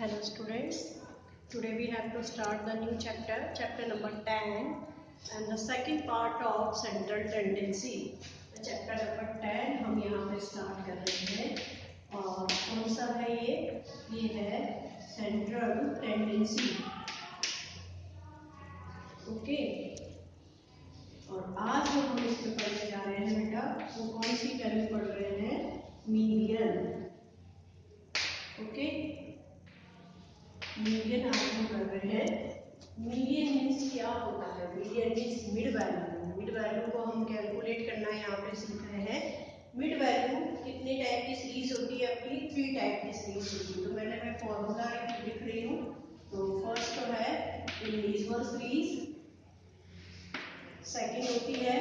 Hello students, today we have to start the new chapter number 10 and the second part of central tendency. Chapter number 10 हम यहाँ पे start कर रहे हैं और कौन सा है ये है central tendency. ओके और आज जो हम इसमें पढ़ने जा रहे हैं बेटा वो कौन सी वैल्यू पढ़ रहे हैं, मीडियन. ओके मीडियन आज हम कर रहे हैं. मीडियन मीन्स क्या होता है, median means mid value. Mid value को हम कैलकुलेट करना यहाँ पे सीख रहे हैं. मिड वैल्यू कितने टाइप की सीरीज होती है, अपनी 3 टाइप की सीरीज होती है. तो मैं फॉर्मूला लिख रही हूँ. तो फर्स्ट तो है इंडिविजुअल सीरीज, सेकंड होती है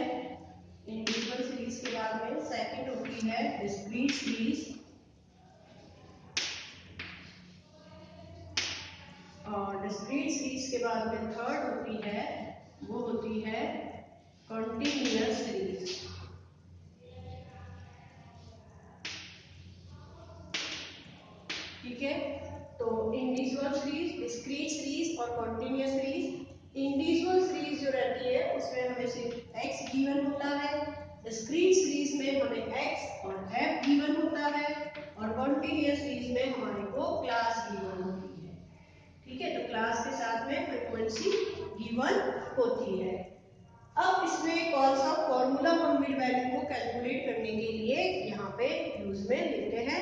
इंडिविजुअल सीरीज के बाद में सेकंड होती है डिस्क्रीट सीरीज, और डिस्क्रीट सीरीज के बाद में थर्ड होती है वो होती है कंटीन्यूअस सीरीज. ठीक है, तो इंडिविजुअल सीरीज, डिस्क्रीट सीरीज और कंटीन्यूअस सीरीज. इंडिविजुअल सीरीज जो रहती है उसमें हमें सिर्फ x गिवन होता है, डिस्क्रीट सीरीज में हमें x और f गिवन होता है, और कंटीन्यूअस सीरीज में हमारे को क्लास गिवन होती है. ठीक है, तो क्लास के साथ में फ्रीक्वेंसी गिवन होती है. अब इसमें कौन सा फॉर्मूला हम मिड वैल्यू को कैलकुलेट करने के लिए यहाँ पे यूज में लेते हैं.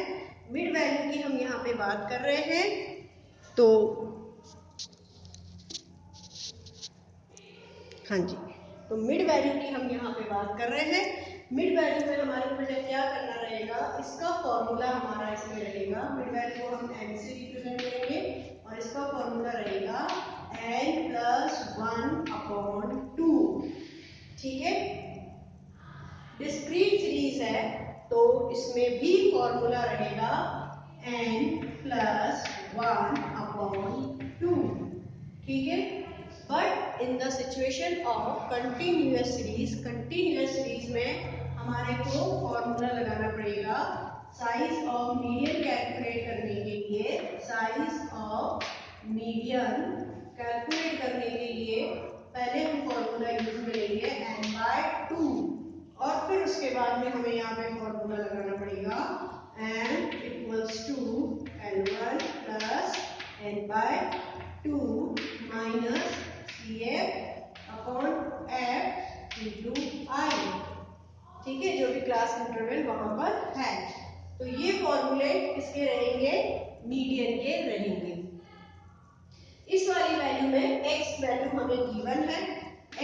मिड वैल्यू की हम यहाँ पे बात कर रहे हैं. तो हाँ जी, तो मिड वैल्यू की हम यहाँ पे बात कर रहे हैं. मिड वैल्यू में हमारे बेटे क्या करना रहेगा, इसका फॉर्मूला हमारा इसमें रहेगा. मिड वैल्यू को हम n से रिप्रेजेंट करेंगे और इसका फॉर्मूला रहेगा n+1/2. ठीक है, डिस्क्रीट सीरीज है तो इसमें भी फॉर्मूला रहेगा n+1/2. ठीक है, but in the situation of continuous series में हमारे को फॉर्मूला लगाना पड़ेगा साइज ऑफ मीडियन कैलकुलेट करने के लिए. साइज ऑफ मीडियन कैलकुलेट करने के लिए पहले हम फॉर्मूला यूज में लेंगे n/2 और फिर उसके बाद में हमें यहाँ पे फॉर्मूला लगाना पड़ेगा n=n1 + n/2 माइनस CF/F × ठीक है, जो भी क्लास इंटरवल वहां पर है. तो ये फॉर्मूले किसके रहेंगे, मीडियन के रहेंगे. इस वाली वैल्यू में x वैल्यू हमें गिवन है.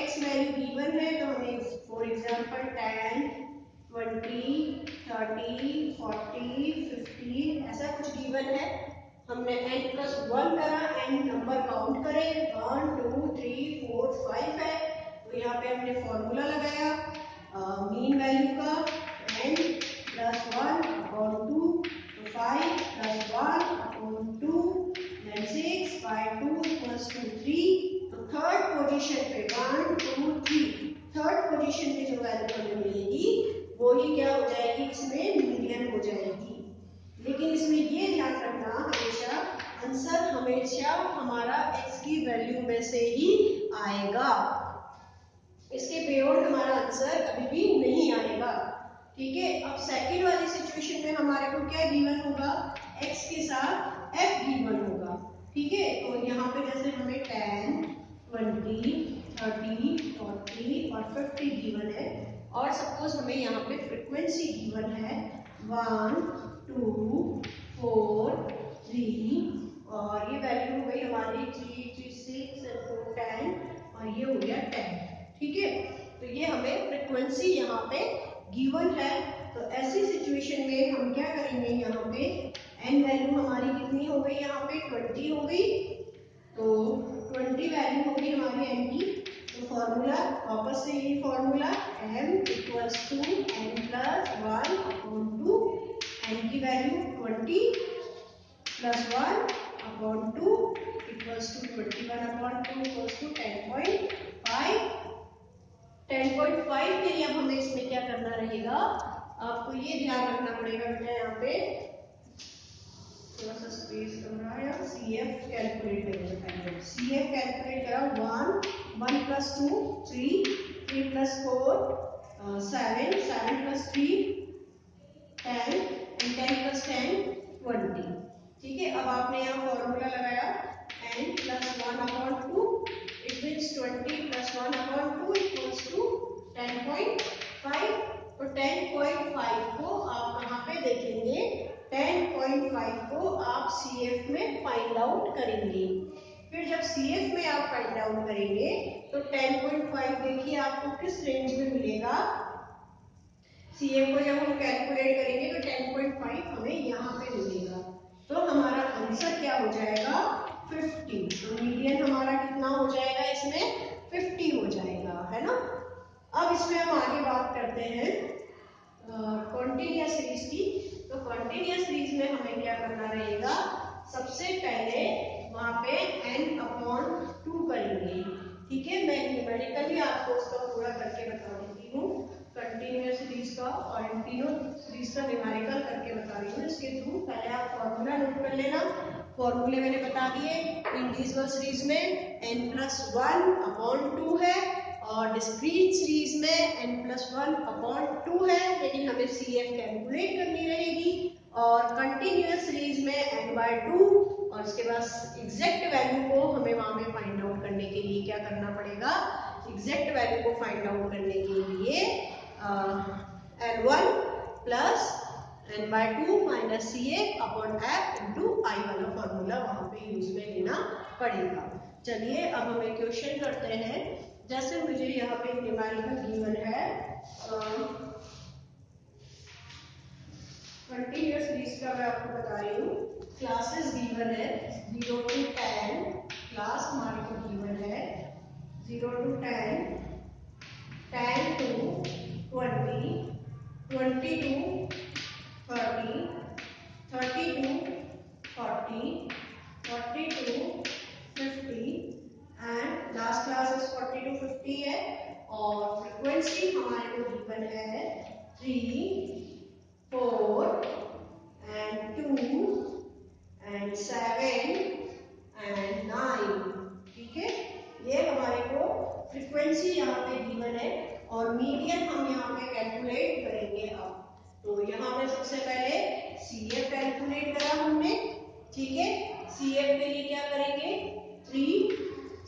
x वैल्यू गिवन है तो हमें फॉर एग्जांपल 10, 20, 30, 40, 50 ऐसा कुछ गिवन है. हमने n+1 करा, n नंबर काउंट करें 1 2 3 4 5 है. तो यहाँ पे हमने फॉर्मूला लगाया मीन वैल्यू का n+1/2. तो 5 + 1/2 then 6 by 2 = 3. तो थर्ड पोजीशन पे 1 2 3 थर्ड पोजीशन पे जो वैल्यू हमें मिलेगी वो ही क्या हो जाएगी, इसमें मीडियन हो जाएगी. लेकिन इसमें ये ध्यान रखना हमेशा आंसर हमेशा हमारा x की वैल्यू में से ही आएगा. इसके बियॉन्ड हमारा आंसर कभी भी नहीं आएगा. ठीक है, अब सेकंड वाली सिचुएशन में हमारे को क्या गिवन होगा, x के साथ f गिवन होगा. ठीक है, तो यहाँ पे जैसे हमें 10, 20, 30, 40 और 50 गिवन है और सपोज हमें यहाँ पे फ्रीक्वेंसी गिवन है 1 2 4 3 और ये वैल्यू हो गई हमारी 3 3 6 4 10 और ये हो गया 10. ठीक है, तो ये हमें फ्रीक्वेंसी यहाँ पे गिवन है. तो ऐसी सिचुएशन में हम क्या करेंगे, यहाँ पे n वैल्यू हमारी कितनी हो गई, यहाँ पे 20 हो गई. तो 20 वैल्यू हो गई हमारी n की. तो फॉर्मूला वापस से यही फॉर्मूला m=n+1/2. n की वैल्यू 20 + 1/2 = 21/2 = 10.5. 10.5 के लिए अब हमें इसमें क्या करना रहेगा, आपको ये ध्यान रखना पड़ेगा बेटा, यहाँ पे थोड़ा सा स्पेस कम रहा है, CF कैलकुलेट करेंगे पहले। CF कैलकुलेट करा 1 plus 2 3 3 plus 4 7 7 plus 3 10 and 10 plus 10 20। ठीक है, अब आपने यहाँ फॉर्मूला लगाया n plus 1 upon 2, it means 20 plus 1 upon 2 equals to 10.5। तो 10.5 को आप कहाँ पे देखेंगे, 10.5 को आप CF में फाइंड आउट करेंगे। फिर जब CF में आप फाइंड आउट करेंगे तो 10.5 देखिए आपको किस रेंज में मिलेगा। CF को जब हम कैलकुलेट करेंगे तो 10.5 हमें यहाँ पे मिलेगा। तो हमारा आंसर क्या हो जाएगा, 50। तो मीडियन हमारा कितना हो जाएगा, इसमें 50 हो जाएगा, है ना। अब इसमें हम आगे बात करते हैं कॉन्टिन्यूअस सीरीज की। तो कॉन्टिन्यूअस सीरीज में हमें क्या करना रहेगा, सबसे पहले वहां पे n/2 करेंगे। ठीक है, मैं न्यूमेरिकली आपको उसका पूरा करके बता देती हूँ, कंटिन्यूअस सीरीज का और कंटिन्यूअस सीरीज का न्यूमेरिकल करके बता रही हूँ। इसके थ्रू पहले आप फॉर्मूला नोट कर लेना। फॉर्मूले मैंने बता दिए। इंडिविजुअल सीरीज में n+1/2 है और डिस्क्रीट सीरीज में n+1/2 है, लेकिन हमें CF कैलकुलेट करनी रहेगी। और कंटिन्यूअस सीरीज में n/2 और उसके बाद एग्जैक्ट वैल्यू को हमें वहां में फाइंड आउट करने के लिए क्या करना पड़ेगा, एग्जैक्ट वैल्यू को फाइंड आउट करने के लिए L1 plus n/2 minus CF upon F into I वाला फॉर्मूला वहां पे यूज में लेना पड़ेगा। चलिए अब हम एक क्वेश्चन करते हैं। जैसे मुझे यहाँ पे न्यूमेरिकल गिवन है, कंटिन्यूअस सीरीज का मैं आपको बता रही हूँ। क्लासेस गिवन है 0 to 10, क्लास हमारे को गिवन है 0 to 10, 10 to 20, 20 to 30, 30 to 40, 40 to 50 and last class is 40 to 50 है। और फ्रीक्वेंसी हमारे को गिवन है 3, 4 and 2 and 7 and 9। ठीक है, ये हमारे को फ्रीक्वेंसी यहाँ पे गिवन है और मीडियन हम यहाँ पे कैलकुलेट करेंगे। अब तो यहाँ पे सबसे पहले CF कैलकुलेट करा हमने। ठीक है, CF के लिए क्या करेंगे, 3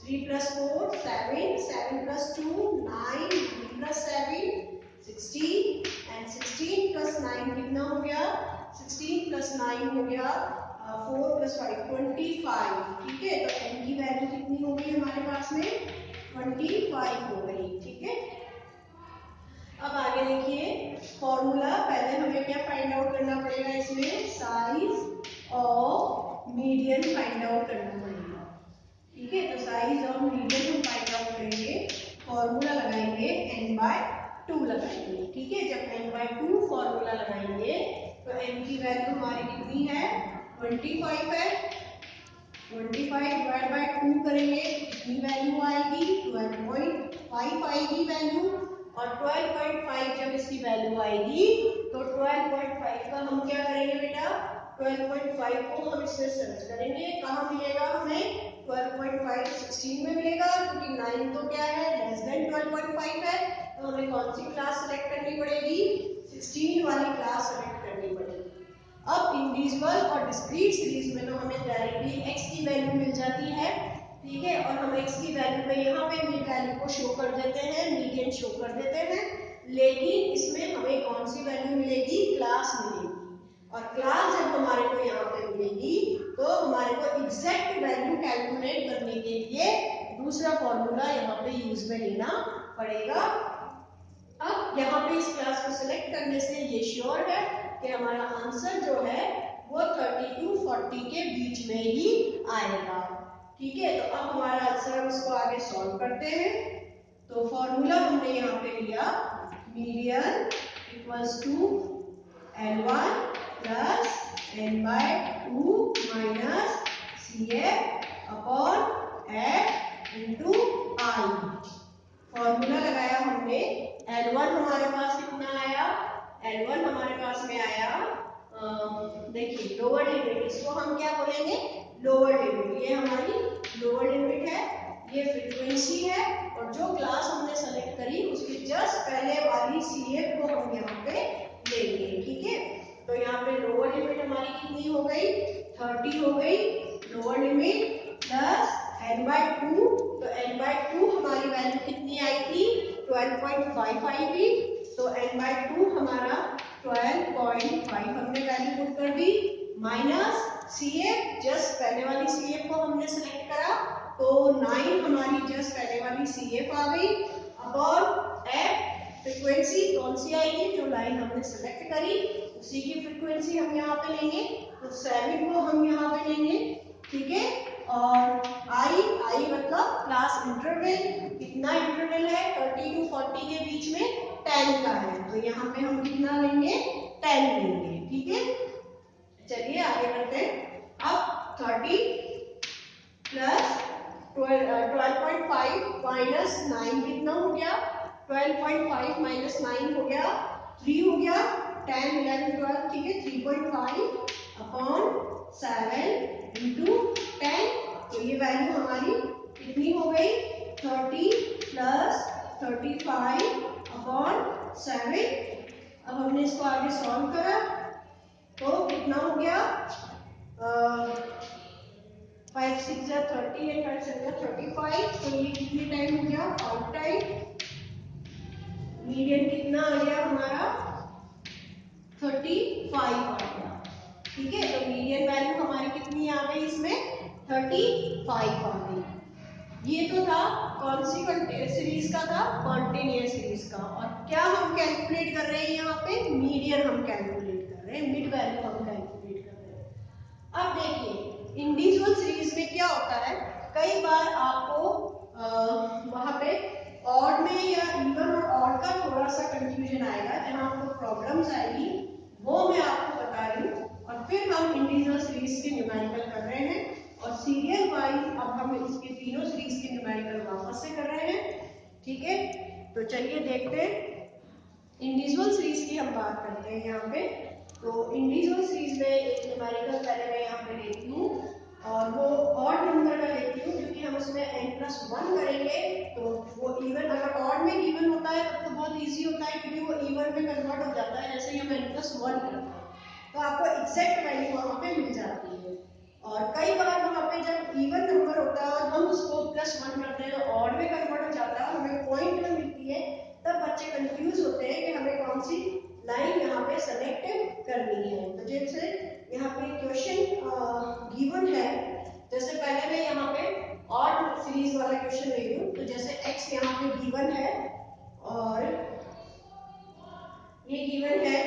3 plus 4 7 7 plus 2 9 9 plus 7 16 and 16 plus 9 कितना हो गया, 16 plus 9 हो गया 4 plus 5 25। ठीक है, तो n की वैल्यू कितनी हो गई हमारे पास में, 25 हो गई। ठीक है, अब आगे देखिए फॉर्मूला। पहले हमें क्या फाइंड आउट करना पड़ेगा, इसमें साइज और मीडियन फाइंड आउट करना पड़ेगा। ठीक है, तो साइज और मीडियन हम फाइंड आउट करेंगे। फॉर्मूला लगाएंगे n/2 लगाएंगे। ठीक है, जब n/2 फॉर्मूला लगाएंगे तो n की वैल्यू हमारी कितनी है, 25 है। 25 डिवाइड बाय 2 करेंगे, कितनी वैल्यू आएगी, 12.5 आएगी वैल्यू। और 12.5 जब इसकी वैल्यू आएगी तो 12.5 का हम क्या करेंगे बेटा, 12.5 को हम इसमें सर्च करेंगे। कहाँ मिलेगा हमें, 12.5 16 में मिलेगा, क्योंकि 9 तो क्या है, लेस देन 12.5 है। तो हमें कौन सी क्लास सेलेक्ट करनी पड़ेगी, 16 वाली क्लास सेलेक्ट करनी पड़ेगी। अब इंडिविजुअल और डिस्क्रीट सीरीज में तो हमें डायरेक्टली x की वैल्यू मिल जाती है। ठीक है, और हम x की वैल्यू पे यहाँ पे मीन वैल्यू को शो कर देते हैं, मीडियन शो कर देते हैं। लेकिन इसमें हमें कौन सी वैल्यू मिलेगी, क्लास मिलेगी। और क्लास जब हमारे को यहाँ पे मिलेगी तो हमारे को एग्जैक्ट वैल्यू कैलकुलेट करने के लिए दूसरा फॉर्मूला यहाँ पे यूज में लेना पड़ेगा। अब यहाँ पे इस क्लास को सिलेक्ट करने से ये श्योर है कि हमारा आंसर जो है वो 30 to 40 के बीच में ही आएगा। ठीक है, तो अब हमारा आंसर हम इसको आगे सॉल्व करते हैं। तो फॉर्मूला हमने यहाँ पे लिया, median equals to L1 plus n/2 minus CF upon F into I। Formula लगाया हमने, L1 हमारे पास कितना आया, L1 हमारे पास में आया देखिए लोअर लिमिट, इसको हम क्या बोलेंगे, लोअर लिमिट। ये हमारी लोअर लिमिट है, ये फ्रीक्वेंसी है, और जो क्लास हमने सेलेक्ट करी उसके जस्ट पहले वाली CF को हम यहाँ पे लेंगे। ठीक है, तो यहाँ पे लोअर लिमिट हमारी कितनी हो गई, 30 हो गई लोअर लिमिट, प्लस n/2, तो n/2 हमारी वैल्यू कितनी आई थी, 12.5 आई थी, तो n/2 हमारा 12.5 हमने वैल्यू पुट कर दी, माइनस CF, जस्ट पहले वाली CF को हमने सेलेक्ट करा, तो 9 हमारी जस्ट पहले वाली CF आ गई, अपॉन F फ्रीक्वेंसी कौन सी आएगी, जो लाइन हमने सेलेक्ट करी उसी की फ्रीक्वेंसी हम यहाँ पे लेंगे, तो 7 को हम यहाँ पे लेंगे। ठीक है, और आई मतलब क्लास इंटरवल, कितना इंटरवल है, 30 to 40 के बीच में 10 का है, तो यहाँ पे हम कितना लेंगे, 10 लेंगे। ठीक है, चलिए आगे बढ़ते हैं। अब 30 प्लस 12.5 माइनस 9 कितना हो गया, 12.5 माइनस 9 हो गया 3 हो गया, 10 11 12, ठीक है, 3.5 अपॉन 7 इंटू 10, तो ये वैल्यू हमारी कितनी हो गई, 30 प्लस 35 अपॉन 7। अब हमने इसको आगे सॉल्व करा तो कितना हो गया, 5 6 या 30 एंड 5 7 या 35, तो ये कितने टाइम हो गया, 5 टाइम। मीडियन कितना आ गया हमारा, 35 आ गया। ठीक है, तो मीडियन वैल्यू हमारी कितनी आ गई, इसमें 35 आ गई। ये तो था कौन सी सीरीज का था, कॉन्टिन्यूअस सीरीज का, और क्या हम कैलकुलेट कर रहे हैं यहाँ पे, मीडियन हम कैलकुलेट कर रहे हैं, मिड वैल्यू हम कैलकुलेट कर रहे हैं। अब देखिए इंडिविजुअल सीरीज में क्या होता है, कई बार आपको वहां पे ऑड में या इवन और ऑड का थोड़ा सा कंफ्यूजन आएगा, जहां आपको प्रॉब्लम्स आएगी वो मैं आपको बता रही हूँ, और फिर हम इंडिविजुअल सीरीज के न्यूमेरिकल कर रहे हैं, और सीरियल वाइज अब हम इसके तीनों सीरीज के न्यूमेरिकल वापस से कर रहे हैं। ठीक है, तो चलिए देखते हैं, इंडिविजुअल सीरीज की हम बात करते हैं यहाँ पे। तो इंडिविजुअल सीरीज में एक न्यूमेरिकल पहले मैं यहाँ पे लेती हूँ, और वो ऑड नंबर का लेती हूँ, क्योंकि हम उसमें n+1 करेंगे, तो वो इवन, अगर ऑड में इवन होता है तब तो बहुत इजी होता है, क्योंकि वो इवन में कन्वर्ट हो जाता है, जैसे ही हम n+1 करते हैं तो आपको एग्जैक्ट वैल्यू वहाँ पे मिल जाती है। और कई बार वहाँ पे जब इवन नंबर होता है और हम उसको +1 करते हैं तो ऑड में कन्वर्ट हो जाता है, हमें पॉइंट में मिलती है, तब बच्चे कंफ्यूज होते हैं कि हमें कौन सी लाइन यहाँ पे सेलेक्ट करनी है। तो जैसे यहाँ पे क्वेश्चन गिवन है, जैसे पहले मैं यहाँ पे ऑड सीरीज वाला क्वेश्चन ले लूँ, तो जैसे x यहाँ पे गिवन है, और ये गिवन है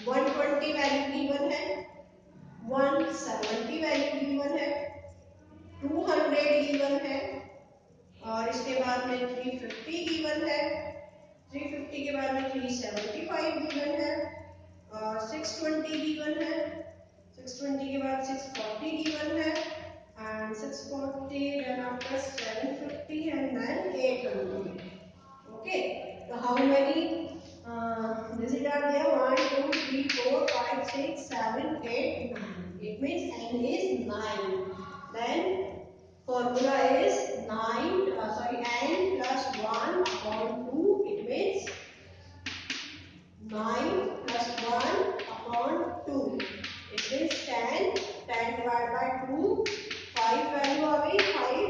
120 वैल्यू गिवन है, 170 वैल्यू गिवन है, 200 गिवन है, और इसके बाद में 350 गिवन है, 350 के बाद में 375 गिवन है, और 620 गिवन है, 620 के बाद 640 गिवन है, and 640 then after 750 and then 800. Okay, so how many digits are there, 1 2 3 4 5 6 7 8 9, it means n is 9, then formula is 9 n plus 1 upon 2, it means 9 plus 1 upon 2, it means 10, 10 divided by 2, 5 value आ गई, 5,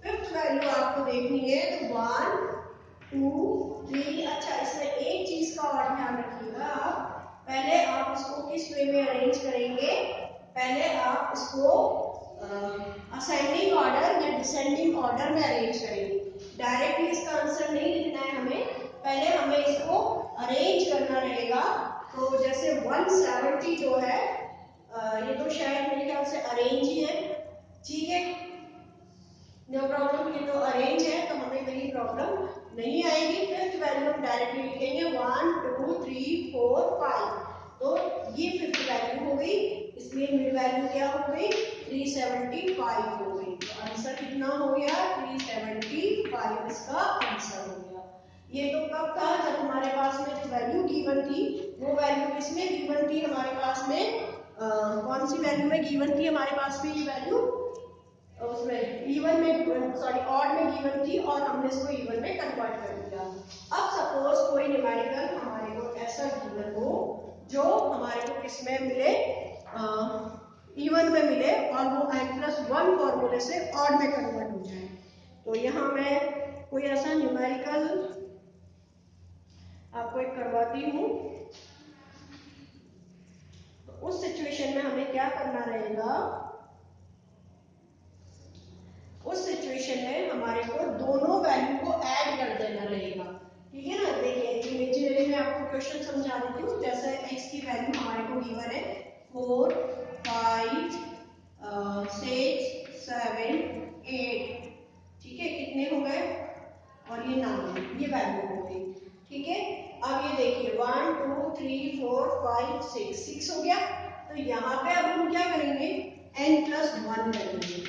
fifth value आपको देखनी है, तो 1 2 3। अच्छा, इसमें एक चीज का और ध्यान रखिएगा, आप पहले आप इसको किस वे में अरेंज करेंगे, पहले आप इसको असेंडिंग ऑर्डर या डिसेंडिंग ऑर्डर में अरेंज करेंगे। डायरेक्टली इसका आंसर नहीं लिखना है हमें, पहले हमें इसको अरेंज करना रहेगा। तो जैसे 170 जो है, ये तो शायद मेरे ख्याल से अरेंज ही है, ठीक है, नो प्रॉब्लम, ये तो अरेंज है, तो हमें कहीं प्रॉब्लम नहीं आएगी। फिफ्थ वैल्यू हम डायरेक्टली लिखेंगे 1 2 3 4 5, तो ये फिफ्थ वैल्यू हो गई, इसलिए मिड वैल्यू क्या हो गई, 375 हो गई। तो आंसर कितना हो गया, 375 इसका आंसर हो गया। ये तो कब था, जब हमारे पास में जो वैल्यू गिवन थी, वो वैल्यू किसमें गिवन थी, हमारे पास में कौन सी वैल्यू में गिवन थी हमारे पास में ये वैल्यू, उसमें इवन में, सॉरी ऑड में गिवन थी और हमने इसको इवन में कन्वर्ट कर दिया। अब सपोज कोई न्यूमेरिकल हमारे को ऐसा गिवन हो जो हमारे को किसमें मिले, इवन में मिले और वो n+1 फॉर्मूले से ऑड में कन्वर्ट हो जाए। तो यहाँ मैं कोई ऐसा न्यूमेरिकल आपको एक करवाती हूँ। तो उस सिचुएशन में हमें क्या करना रहेगा, उस सिचुएशन में हमारे को दोनों वैल्यू को ऐड कर देना रहेगा। ठीक है ना, देखिए इमेजिनरी में आपको क्वेश्चन समझा देती हूँ। जैसे x की वैल्यू हमारे को गिवन है 4, 5, 6, 7, 8। ठीक है, कितने हो गए, और ये 9, ये वैल्यू हो गई। ठीक है, अब ये देखिए 1, 2, 3, 4, 5, 6 हो गया। तो यहाँ पे अब हम क्या करेंगे, n+1 करेंगे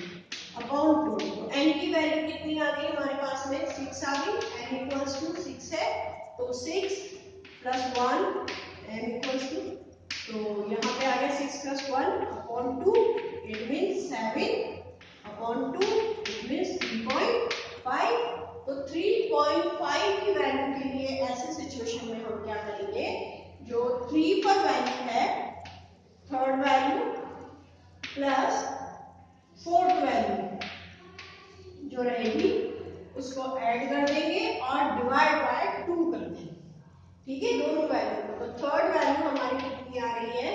अपॉन 2। तो n की वैल्यू कितनी आ गई हमारे पास में, 6 आ गई। n = 6 है, तो 6 + 1 n = तो यहाँ पे आ गया 6 + 1 upon 2, it means 7 upon 2, it means 3.5। तो 3.5 की वैल्यू के लिए ऐसे सिचुएशन में हम क्या करेंगे, जो 3 पर वैल्यू है, third value plus fourth value जो रहेगी उसको ऐड कर देंगे और डिवाइड बाय 2 कर देंगे। ठीक है, दोनों वैल्यू को। तो थर्ड वैल्यू हमारी कितनी आ रही है,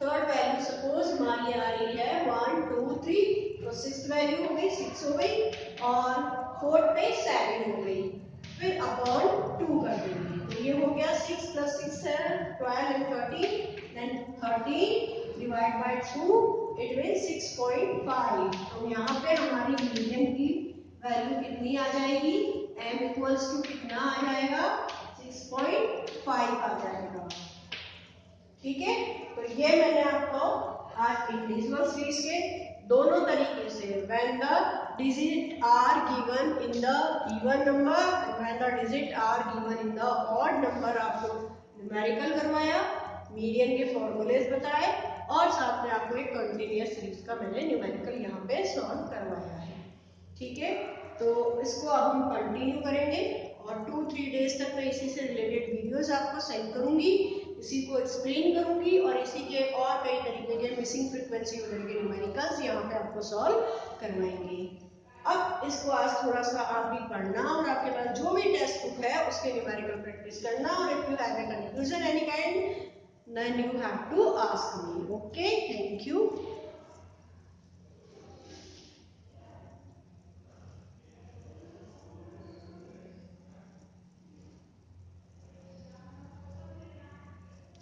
थर्ड वैल्यू सपोज हमारी आ रही है 1, 2, 3। तो सिक्स्थ वैल्यू हो गई 6 हो गई, और फोर्थ पे 7 हो गई, फिर अपॉन 2 कर देंगे। तो ये हो गया 6 + 6 है 12 and 13, then 13 divide by 2, it means 6.5। तो यहाँ पे हमारी मीडियन की वैल्यू कितनी आ जाएगी, m = कितना आ जाएगा, 6.5 आ जाएगा। ठीक है, तो ये मैंने आपको आज इंडिविजुअल सीरीज के दोनों तरीके से, when the digit are given in the even number and when the digit are given in the odd number, आपको न्यूमेरिकल करवाया, मीडियन के फॉर्मूलेज बताए, और साथ में आपको एक कंटिन्यूअस सीरीज का मैंने न्यूमेरिकल यहाँ पे सॉल्व करवाया है। ठीक है, तो इसको अब हम कंटिन्यू करेंगे और 2-3 डेज तक मैं इसी से रिलेटेड वीडियोस आपको सेंड करूंगी, इसी को एक्सप्लेन करूंगी, और इसी के और कई तरीके के मिसिंग फ्रीक्वेंसी वगैरह के न्यूमेरिकल्स यहाँ पे आपको सॉल्व करवाएंगे। अब इसको आज थोड़ा सा आप भी पढ़ना, और आपके पास जो भी टेक्स्ट बुक है उसके न्यूमेरिकल प्रैक्टिस करना, और if you have a confusion any kind, then you have to ask me. Okay, thank you.